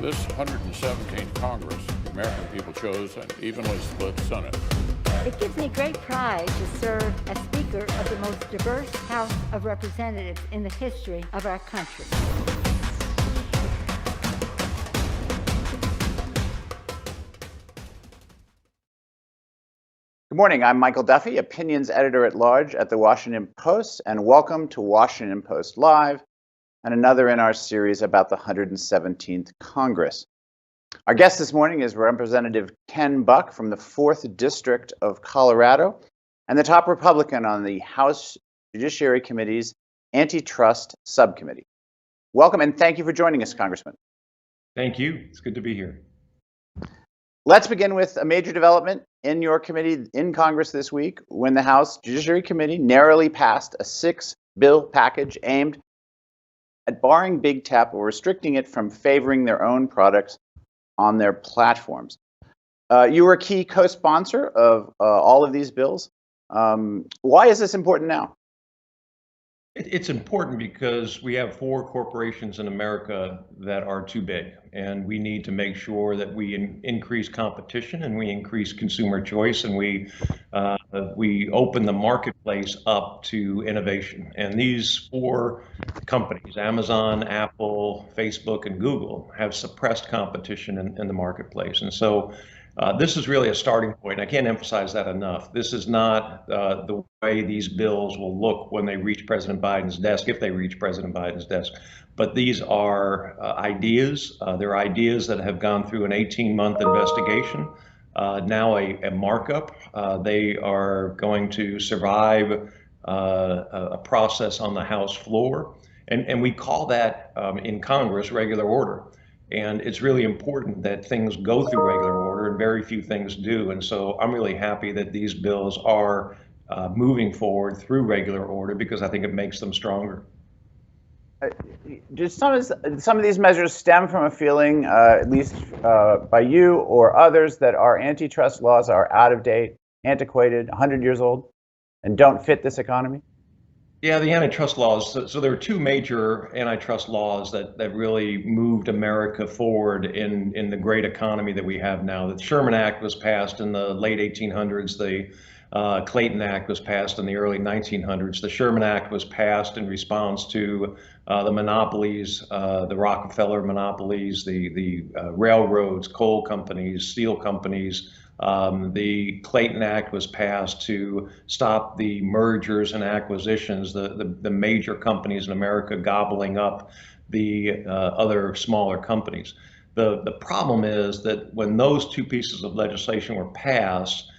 This 117th Congress, the American people chose an evenly split Senate. It gives me great pride to serve as Speaker of the most diverse House of Representatives in the history of our country. Good morning, I'm Michael Duffy, Opinions Editor-at-Large at The Washington Post, and welcome to Washington Post Live, and another in our series about the 117th Congress. Our guest this morning is Representative Ken Buck from the 4th District of Colorado, and the top Republican on the House Judiciary Committee's Antitrust Subcommittee. Welcome, and thank you for joining us, Congressman. Thank you. It's good to be here. Let's begin with a major development in your committee in Congress this week when the House Judiciary Committee narrowly passed a 6-bill package aimed at barring Big Tech or restricting it from favoring their own products on their platforms. You were a key co-sponsor of all of these bills. Why is this important now? It's important because we have 4 corporations in America that are too big, and we need to make sure that we increase competition and we increase consumer choice, and we open the marketplace up to innovation. And these 4 companies, Amazon, Apple, Facebook, and Google, have suppressed competition in the marketplace. And so this is really a starting point. I can't emphasize that enough. This is not the way these bills will look when they reach President Biden's desk, if they reach President Biden's desk. But these are ideas. They're ideas that have gone through an 18-month investigation, now a markup. They are going to survive a process on the House floor. And we call that in Congress regular order. And it's really important that things go through regular order, and very few things do. And so I'm really happy that these bills are moving forward through regular order, because I think it makes them stronger. Do some of these measures stem from a feeling, at least by you or others, that our antitrust laws are out of date, antiquated, 100 years old, and don't fit this economy? Yeah, the antitrust laws. So there are 2 major antitrust laws that really moved America forward in the great economy that we have now. The Sherman Act was passed in the late 1800s. The Clayton Act was passed in the early 1900s. The Sherman Act was passed in response to the monopolies, the Rockefeller monopolies, the railroads, coal companies, steel companies. The Clayton Act was passed to stop the mergers and acquisitions, the major companies in America gobbling up the other smaller companies. The problem is that when those 2 pieces of legislation were passed,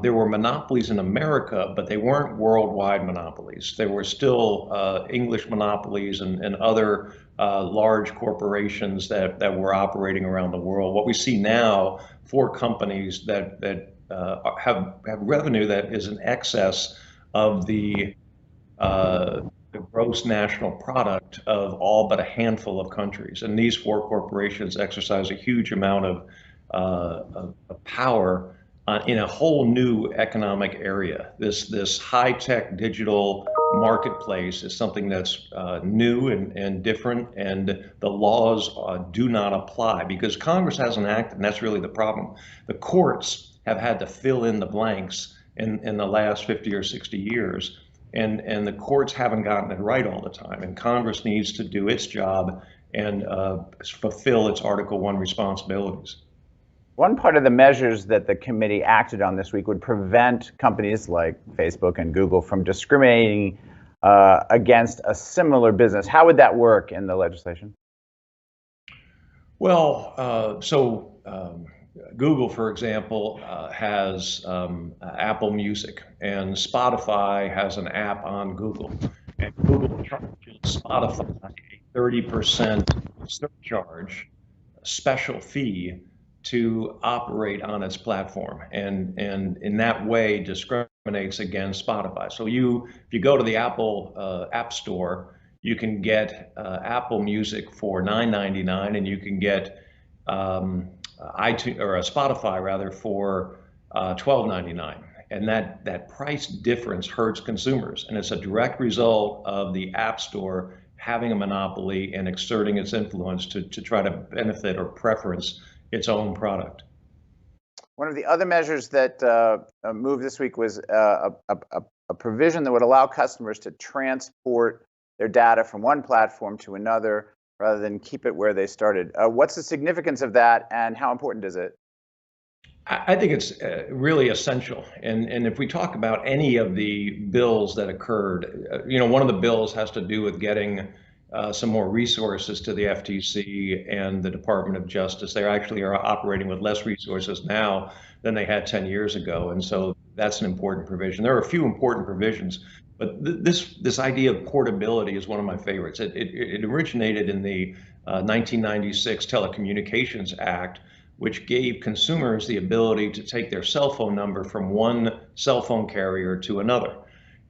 there were monopolies in America, but they weren't worldwide monopolies. There were still English monopolies and other large corporations that were operating around the world. What we see now, 4 companies that have revenue that is in excess of the gross national product of all but a handful of countries. And these 4 corporations exercise a huge amount of power in a whole new economic area. This high-tech digital marketplace is something that's new and different, and the laws do not apply because Congress hasn't acted, and that's really the problem. The courts have had to fill in the blanks in the last 50 or 60 years, and the courts haven't gotten it right all the time, and Congress needs to do its job and fulfill its Article 1 responsibilities. One part of the measures that the committee acted on this week would prevent companies like Facebook and Google from discriminating against a similar business. How would that work in the legislation? Well, Google, for example, has Apple Music, and Spotify has an app on Google. And Google charges Spotify a 30% surcharge, special fee, to operate on its platform, and in that way discriminates against Spotify. So if you go to the Apple App Store, you can get Apple Music for $9.99, and you can get iTunes or Spotify rather for $12.99. And that price difference hurts consumers, and it's a direct result of the App Store having a monopoly and exerting its influence to try to benefit or preference its own product. One of the other measures that moved this week was a provision that would allow customers to transport their data from one platform to another rather than keep it where they started. What's the significance of that, and how important is it? I think it's really essential. And if we talk about any of the bills that occurred, one of the bills has to do with getting some more resources to the FTC and the Department of Justice. They actually are operating with less resources now than they had 10 years ago. And so that's an important provision. There are a few important provisions, but this idea of portability is one of my favorites. It originated in the 1996 Telecommunications Act, which gave consumers the ability to take their cell phone number from one cell phone carrier to another.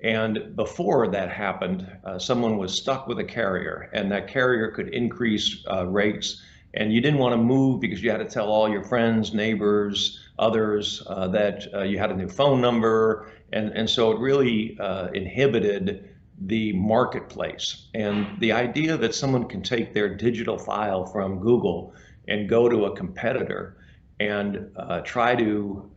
And before that happened, someone was stuck with a carrier, and that carrier could increase rates. And you didn't want to move because you had to tell all your friends, neighbors, others that you had a new phone number. And so it really inhibited the marketplace. And the idea that someone can take their digital file from Google and go to a competitor and try to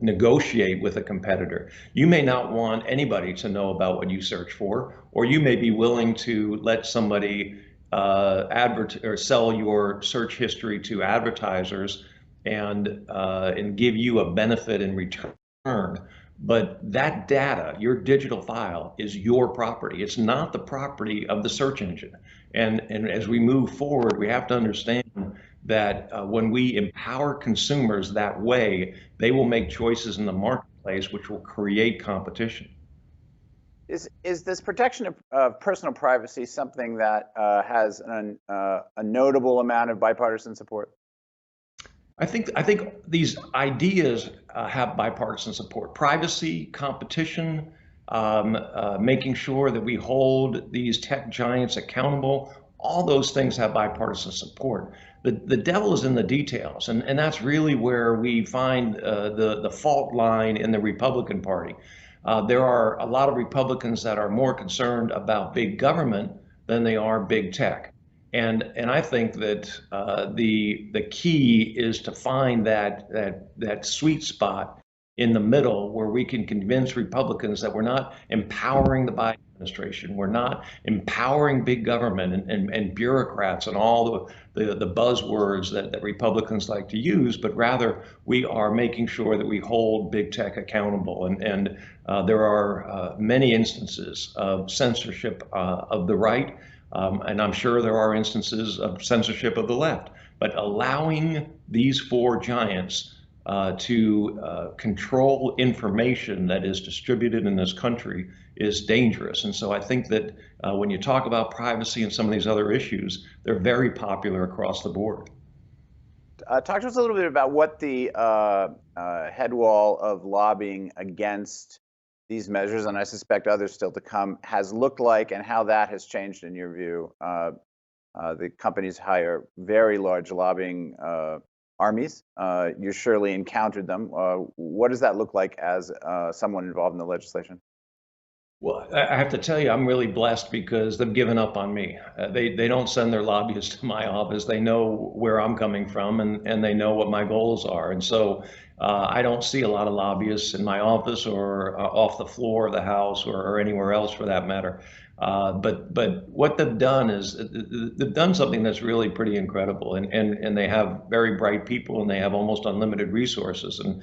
negotiate with a competitor. You may not want anybody to know about what you search for, or you may be willing to let somebody sell your search history to advertisers and give you a benefit in return. But that data, your digital file, is your property. It's not the property of the search engine. And as we move forward, we have to understand that when we empower consumers that way, they will make choices in the marketplace, which will create competition. Is this protection of personal privacy something that has a notable amount of bipartisan support? I think these ideas have bipartisan support. Privacy, competition, making sure that we hold these tech giants accountable, all those things have bipartisan support. The devil is in the details, and that's really where we find the fault line in the Republican Party. There are a lot of Republicans that are more concerned about big government than they are big tech. And I think that the key is to find that sweet spot in the middle where we can convince Republicans that we're not empowering the Biden administration, we're not empowering big government and bureaucrats and all the buzzwords that Republicans like to use, but rather we are making sure that we hold big tech accountable. And there are many instances of censorship of the right. And I'm sure there are instances of censorship of the left, but allowing these four giants to control information that is distributed in this country is dangerous. And so I think that when you talk about privacy and some of these other issues, they're very popular across the board. Talk to us a little bit about what the headwall of lobbying against these measures, and I suspect others still to come, has looked like, and how that has changed in your view. The companies hire very large lobbying armies. You surely encountered them. What does that look like as someone involved in the legislation? Well, I have to tell you, I'm really blessed because they've given up on me. They don't send their lobbyists to my office. They know where I'm coming from, and they know what my goals are. And so I don't see a lot of lobbyists in my office or off the floor of the House or anywhere else for that matter. But what they've done is they've done something that's really pretty incredible, and they have very bright people, and they have almost unlimited resources. And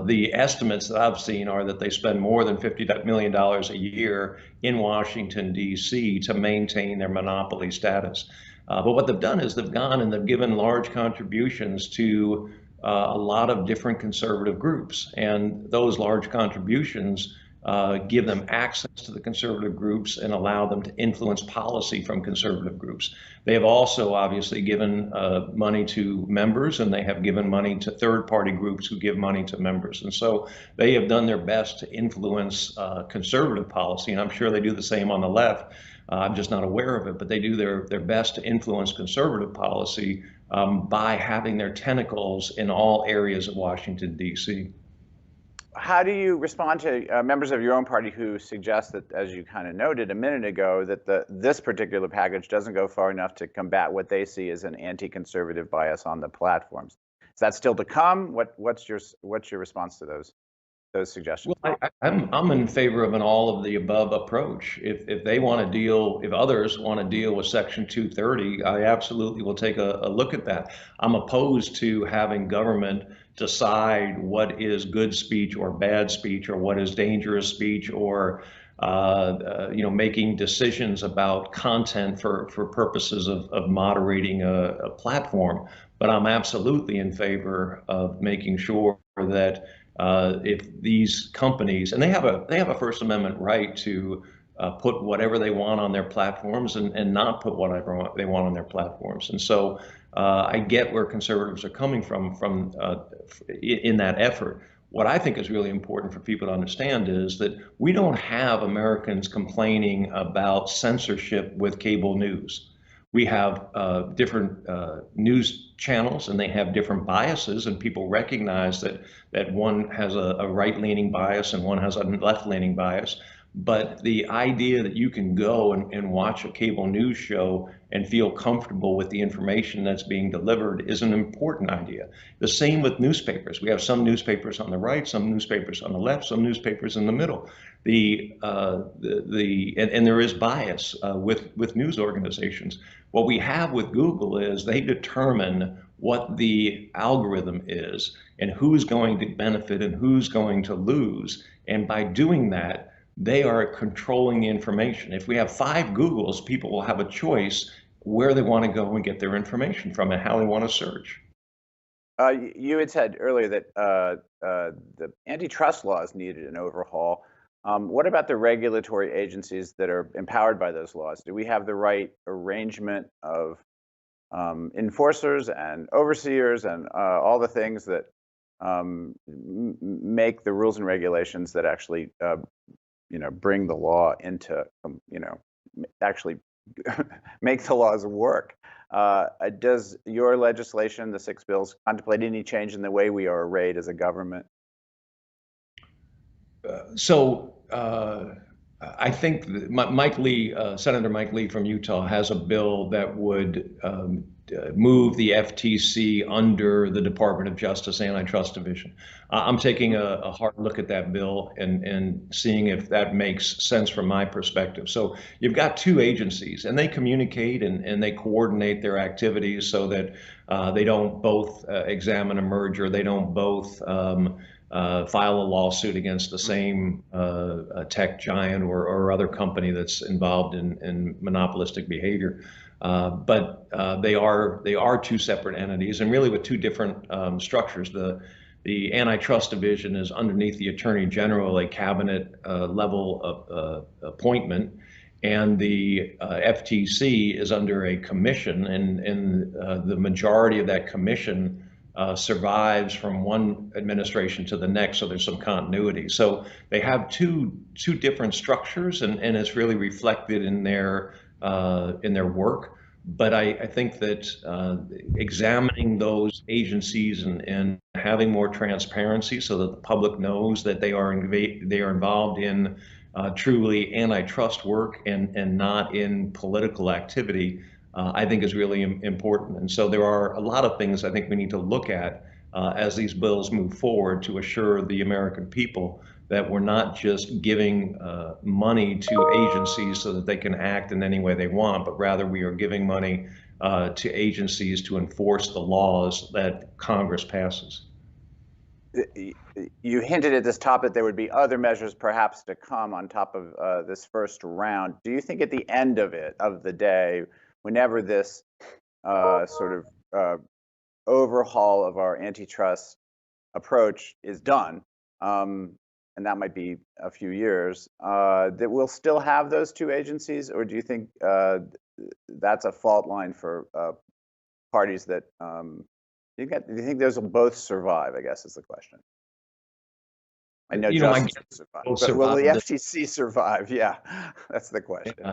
the estimates that I've seen are that they spend more than $50 million a year in Washington, D.C. to maintain their monopoly status. But what they've done is they've gone and they've given large contributions to a lot of different conservative groups, and those large contributions give them access to the conservative groups and allow them to influence policy from conservative groups. They have also obviously given money to members, and they have given money to third-party groups who give money to members. And so they have done their best to influence conservative policy, and I'm sure they do the same on the left. I'm just not aware of it, but they do their best to influence conservative policy by having their tentacles in all areas of Washington, D.C. how do you respond to members of your own party who suggest that, as you kind of noted a minute ago, that this particular package doesn't go far enough to combat what they see as an anti-conservative bias on the platforms? Is that still to come? What's your response to those suggestions? Well, I'm in favor of an all of the above approach. If they want to deal, if others want to deal with Section 230, I absolutely will take a look at that. I'm opposed to having government decide what is good speech or bad speech, or what is dangerous speech, or making decisions about content for purposes of moderating a platform. But I'm absolutely in favor of making sure that if these companies, and they have a First Amendment right to put whatever they want on their platforms and not put whatever they want on their platforms. And so I get where conservatives are coming from in that effort. What I think is really important for people to understand is that we don't have Americans complaining about censorship with cable news. We have different news channels, and they have different biases, and people recognize that one has a right-leaning bias and one has a left-leaning bias. But the idea that you can go and watch a cable news show and feel comfortable with the information that's being delivered is an important idea. The same with newspapers. We have some newspapers on the right, some newspapers on the left, some newspapers in the middle. And there is bias with news organizations. What we have with Google is they determine what the algorithm is and who's going to benefit and who's going to lose. And by doing that, they are controlling the information. If we have 5 Googles, people will have a choice where they want to go and get their information from and how they want to search. You had said earlier that the antitrust laws needed an overhaul. What about the regulatory agencies that are empowered by those laws? Do we have the right arrangement of enforcers and overseers and all the things that make the rules and regulations that actually bring the law into, actually make the laws work? Does your legislation, the 6 bills, contemplate any change in the way we are arrayed as a government? I think that Senator Mike Lee from Utah has a bill that would move the FTC under the Department of Justice Antitrust Division. I'm taking a hard look at that bill and seeing if that makes sense from my perspective. So you've got 2 agencies, and they communicate and they coordinate their activities so that they don't both examine a merger, they don't both file a lawsuit against the same tech giant or other company that's involved in monopolistic behavior. But they are 2 separate entities, and really with 2 different structures. The Antitrust Division is underneath the Attorney General, a cabinet level appointment, and the FTC is under a commission, and the majority of that commission survives from one administration to the next, so there's some continuity. So they have two different structures, and it's really reflected in their work. But I think that examining those agencies and having more transparency so that the public knows that they are involved in truly antitrust work and not in political activity, I think is really important. And so there are a lot of things I think we need to look at as these bills move forward to assure the American people that we're not just giving money to agencies so that they can act in any way they want, but rather we are giving money to agencies to enforce the laws that Congress passes. You hinted at this topic there would be other measures perhaps to come on top of this first round. Do you think at the end of the day, whenever this sort of overhaul of our antitrust approach is done, and that might be a few years, that we'll still have those 2 agencies? Or do you think that's a fault line for parties that, do you think those will both survive, I guess is the question. I know justice will survive, but will the FTC survive? Yeah, that's the question. Yeah.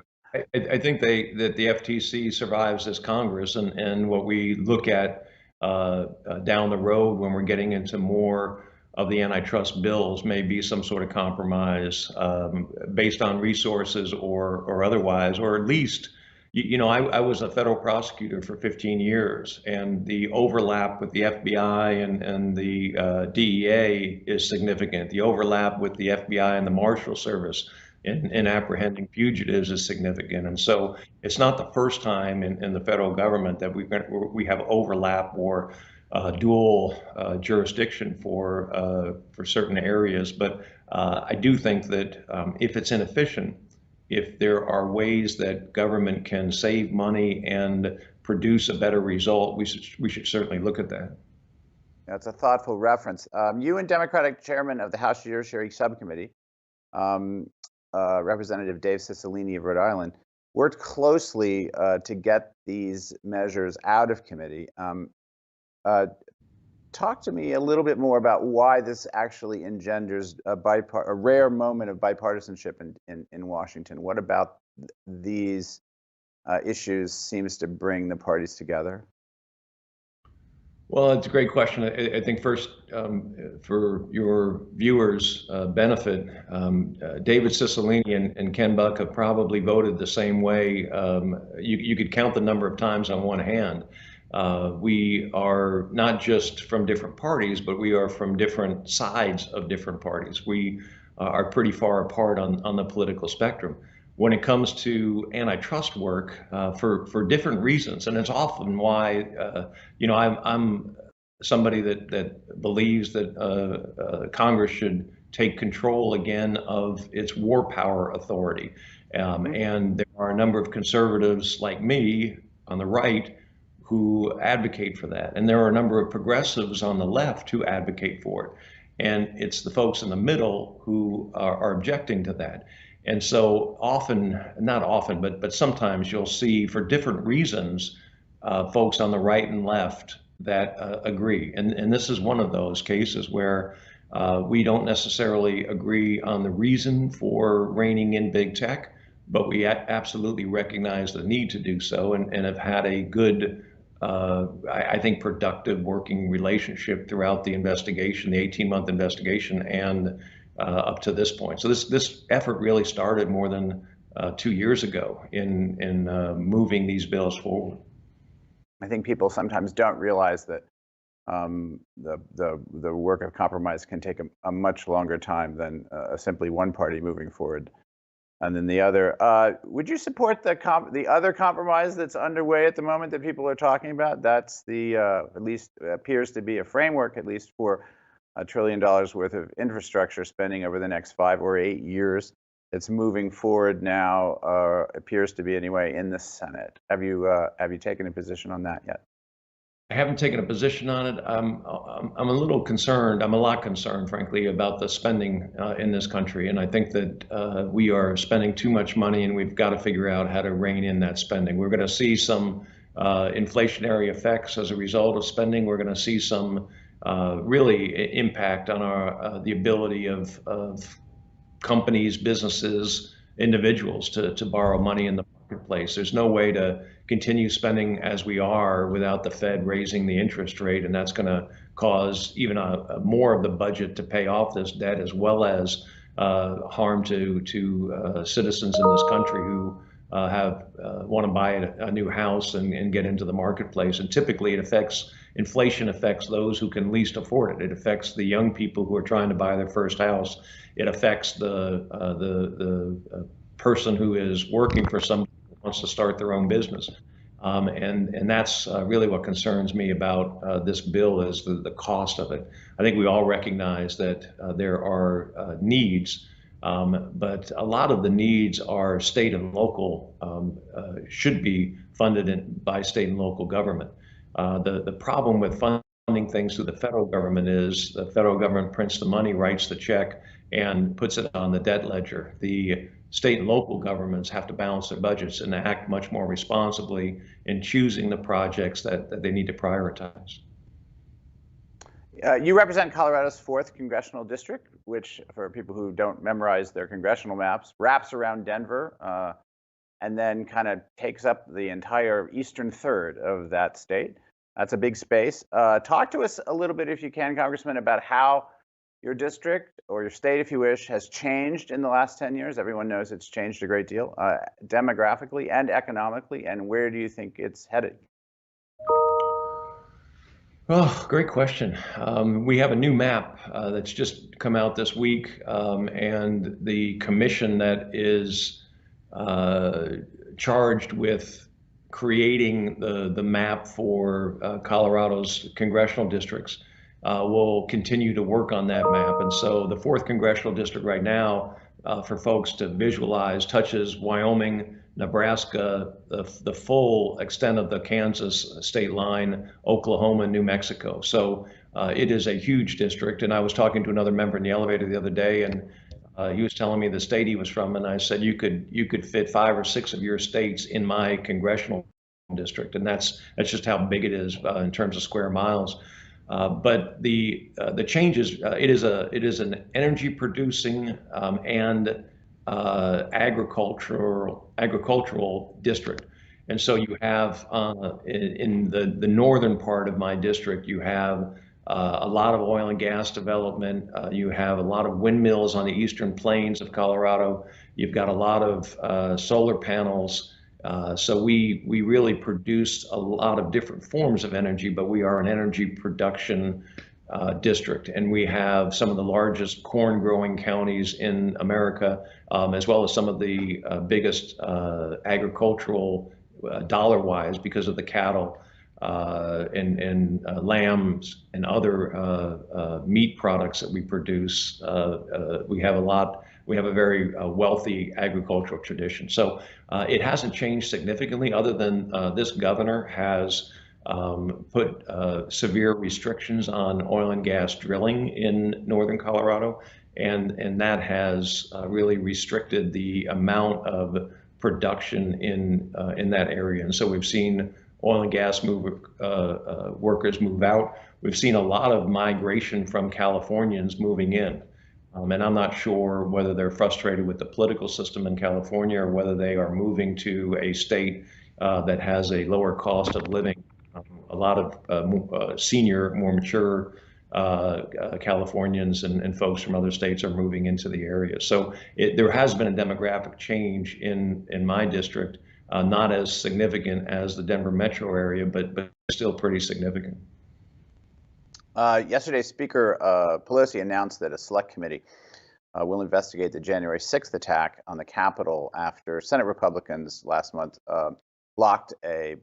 I think that the FTC survives as Congress, and what we look at down the road when we're getting into more of the antitrust bills may be some sort of compromise based on resources or otherwise, or at least, I was a federal prosecutor for 15 years, and the overlap with the FBI and the DEA is significant. The overlap with the FBI and the Marshal Service in apprehending fugitives is significant. And so it's not the first time in the federal government that we have overlap or dual jurisdiction for certain areas. But I do think that if it's inefficient, if there are ways that government can save money and produce a better result, we should certainly look at that. That's a thoughtful reference. You and Democratic Chairman of the House Judiciary Subcommittee, Representative Dave Cicilline of Rhode Island, worked closely to get these measures out of committee. Talk to me a little bit more about why this actually engenders a rare moment of bipartisanship in Washington. What about these issues seems to bring the parties together? Well, it's a great question. I think first, for your viewers' benefit, David Cicilline and Ken Buck have probably voted the same way. You could count the number of times on one hand. We are not just from different parties, but we are from different sides of different parties. We are pretty far apart on the political spectrum. When it comes to antitrust work, for different reasons, and it's often why, I'm somebody that believes that Congress should take control again of its war power authority. And there are a number of conservatives like me on the right who advocate for that. And there are a number of progressives on the left who advocate for it. And it's the folks in the middle who are objecting to that. And so often, not often, but sometimes you'll see, for different reasons, folks on the right and left that agree. And this is one of those cases where we don't necessarily agree on the reason for reining in big tech, but we absolutely recognize the need to do so, and have had a good, I think, productive working relationship throughout the investigation, the 18-month investigation, and up to this point. So this effort really started more than 2 years ago in moving these bills forward. I think people sometimes don't realize that the work of compromise can take a much longer time than simply one party moving forward and then the other. Would you support the other compromise that's underway at the moment that people are talking about? That's the at least appears to be a framework, at least for $1 trillion worth of infrastructure spending over the next 5 or 8 years. It's moving forward now, appears to be anyway, in the Senate. Have you taken a position on that yet? I haven't taken a position on it. I'm a little concerned. I'm a lot concerned, frankly, about the spending in this country. And I think that we are spending too much money, and we've got to figure out how to rein in that spending. We're going to see some inflationary effects as a result of spending. We're going to see some really impact on the ability of companies, businesses, individuals to borrow money in the marketplace. There's no way to continue spending as we are without the Fed raising the interest rate, and that's going to cause even more of the budget to pay off this debt, as well as harm to citizens in this country who want to buy a new house and get into the marketplace. And typically inflation affects those who can least afford it. It affects the young people who are trying to buy their first house. It affects the person who is working for someone who wants to start their own business. And that's really what concerns me about this bill, is the cost of it. I think we all recognize that there are needs, but a lot of the needs are state and local, should be funded by state and local government. The problem with funding things through the federal government is the federal government prints the money, writes the check, and puts it on the debt ledger. The state and local governments have to balance their budgets and act much more responsibly in choosing the projects that they need to prioritize. You represent Colorado's 4th congressional district, which, for people who don't memorize their congressional maps, wraps around Denver and then kind of takes up the entire eastern third of that state. That's a big space. Talk to us a little bit, if you can, Congressman, about how your district, or your state, if you wish, has changed in the last 10 years? Everyone knows it's changed a great deal, demographically and economically. And where do you think it's headed? Oh, great question. We have a new map that's just come out this week, and the commission that is charged with creating the map for Colorado's congressional districts will continue to work on that map. And so the 4th congressional district right now, for folks to visualize, touches Wyoming, Nebraska, the full extent of the Kansas state line, Oklahoma, New Mexico. So it is a huge district. And I was talking to another member in the elevator the other day, and he was telling me the state he was from, and I said, you could fit 5 or 6 of your states in my congressional district, and that's just how big it is in terms of square miles. But the changes, it is an energy producing and agricultural district. And so you have in the northern part of my district, you have a lot of oil and gas development. You have a lot of windmills on the eastern plains of Colorado. You've got a lot of solar panels. So we really produce a lot of different forms of energy, but we are an energy production district, and we have some of the largest corn growing counties in America, as well as some of the biggest agricultural dollar-wise because of the cattle and lambs and other meat products that we produce. We have a very wealthy agricultural tradition. So it hasn't changed significantly, other than this governor has put severe restrictions on oil and gas drilling in northern Colorado, and that has really restricted the amount of production in that area. And so we've seen oil and gas workers move out. We've seen a lot of migration from Californians moving in. And I'm not sure whether they're frustrated with the political system in California or whether they are moving to a state that has a lower cost of living. A lot of senior, more mature Californians and folks from other states are moving into the area. So there has been a demographic change in my district, not as significant as the Denver metro area, but still pretty significant. Yesterday, Speaker Pelosi announced that a select committee will investigate the January 6th attack on the Capitol after Senate Republicans last month blocked a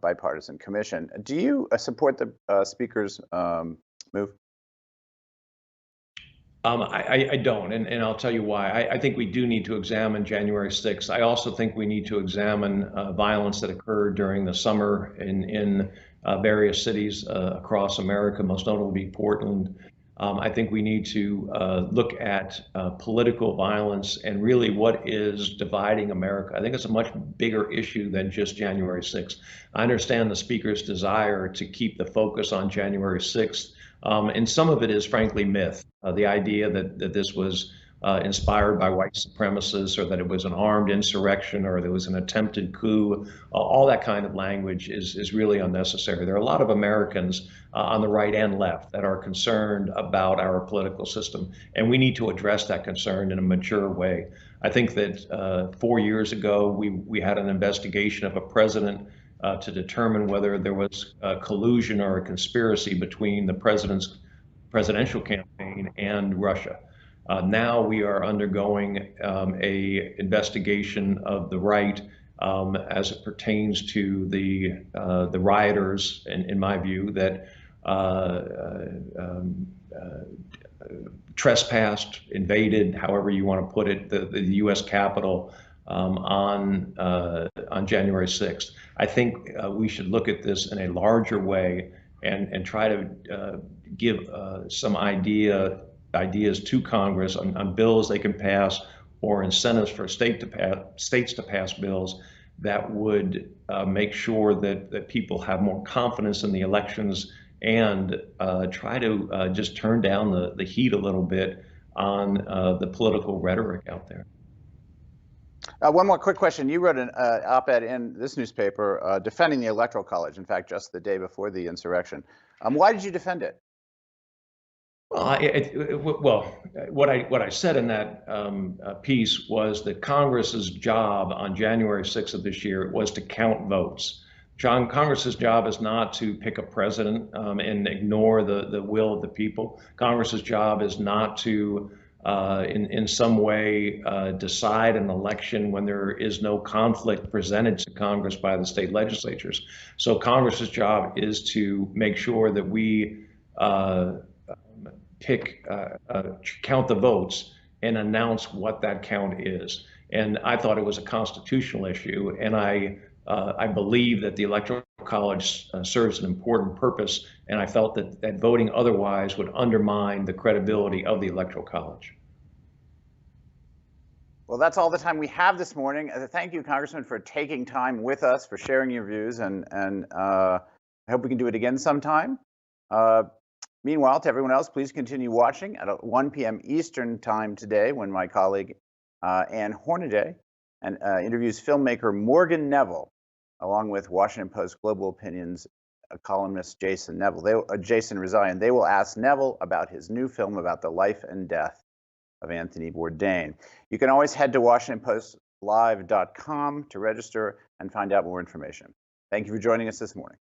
bipartisan commission. Do you support the Speaker's move? I don't, and I'll tell you why. I think we do need to examine January 6th. I also think we need to examine violence that occurred during the summer in various cities across America, most notably Portland. I think we need to look at political violence and really what is dividing America. I think it's a much bigger issue than just January 6th. I understand the Speaker's desire to keep the focus on January 6th, and some of it is frankly myth. The idea that this was inspired by white supremacists, or that it was an armed insurrection, or there was an attempted coup, all that kind of language is really unnecessary. There are a lot of Americans on the right and left that are concerned about our political system, and we need to address that concern in a mature way. I think that 4 years ago, we had an investigation of a president to determine whether there was collusion or a conspiracy between the presidential campaign and Russia. Now we are undergoing a investigation of the right as it pertains to the rioters, in my view, that trespassed, invaded, however you want to put it, the U.S. Capitol on January 6th. I think we should look at this in a larger way and try to give some ideas to Congress on bills they can pass, or incentives for states to pass bills that would make sure that people have more confidence in the elections, and try to just turn down the heat a little bit on the political rhetoric out there. One more quick question. You wrote an op-ed in this newspaper defending the Electoral College, in fact, just the day before the insurrection. Why did you defend it? What I said in that piece was that Congress's job on January 6th of this year was to count votes. Congress's job is not to pick a president and ignore the will of the people. Congress's job is not to, in some way, decide an election when there is no conflict presented to Congress by the state legislatures. So Congress's job is to make sure that we count the votes and announce what that count is. And I thought it was a constitutional issue, and I believe that the Electoral College serves an important purpose, and I felt that voting otherwise would undermine the credibility of the Electoral College. Well, that's all the time we have this morning. Thank you, Congressman, for taking time with us, for sharing your views, and I hope we can do it again sometime. Meanwhile, to everyone else, please continue watching at 1 p.m. Eastern Time today, when my colleague Ann Hornaday interviews filmmaker Morgan Neville, along with Washington Post Global Opinions columnist Jason Neville. Jason Rezaian. They will ask Neville about his new film about the life and death of Anthony Bourdain. You can always head to WashingtonPostLive.com to register and find out more information. Thank you for joining us this morning.